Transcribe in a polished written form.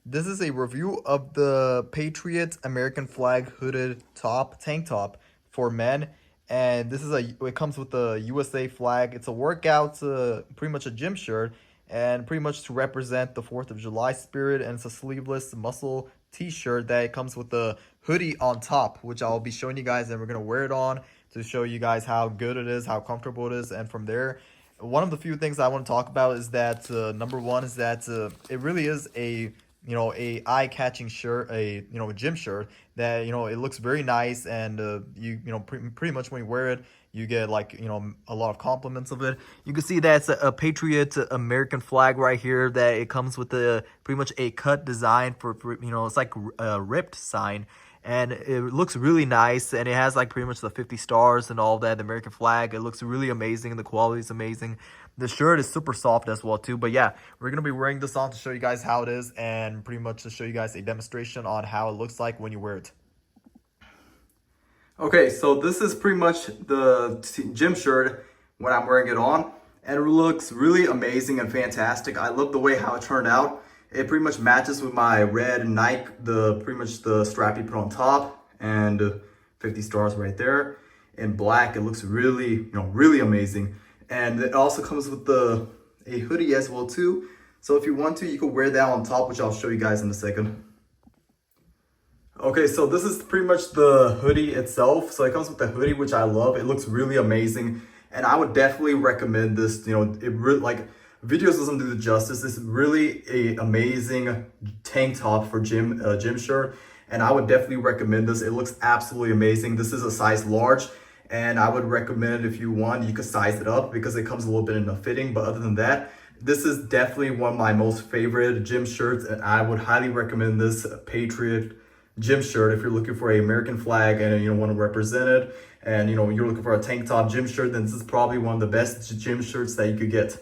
This is a review of the Patriot American flag hooded tank top for men. And it comes with the USA flag. It's a workout, pretty much a gym shirt, and pretty much to represent the 4th of July spirit. And it's a sleeveless muscle t-shirt that comes with the hoodie on top, which I'll be showing you guys, and we're going to wear it on to show you guys how good it is, how comfortable it is. And from there, one of the few things I want to talk about is that number one is that it really is a eye-catching shirt, a gym shirt that it looks very nice, and pretty much when you wear it, you get like a lot of compliments of it. You can see that it's a Patriot American flag right here, that it comes with pretty much a cut design for it's like a ripped sign, and it looks really nice, and it has like pretty much the 50 stars and all that, the American flag. It looks really amazing, and the quality is amazing. The shirt is super soft as well too. But yeah, we're gonna be wearing this on to show you guys how it is, and pretty much to show you guys a demonstration on how it looks like when you wear it. Okay, so this is pretty much the gym shirt when I'm wearing it on, and it looks really amazing and fantastic. I love the way how it turned out. It pretty much matches with my red Nike, pretty much the strap you put on top, and 50 stars right there. In black, it looks really, really amazing. And it also comes with a hoodie as well too. So if you want to, you can wear that on top, which I'll show you guys in a second. Okay, so this is pretty much the hoodie itself. So it comes with the hoodie, which I love. It looks really amazing, and I would definitely recommend this. It really, like, videos doesn't do the justice. This is really a amazing tank top for gym shirt, and I would definitely recommend this. It looks absolutely amazing. This is a size large, and I would recommend, if you want, you could size it up because it comes a little bit in a fitting. But other than that, this is definitely one of my most favorite gym shirts, and I would highly recommend this Patriot gym shirt if you're looking for an American flag and you want to represent it, and you're looking for a tank top gym shirt. Then this is probably one of the best gym shirts that you could get.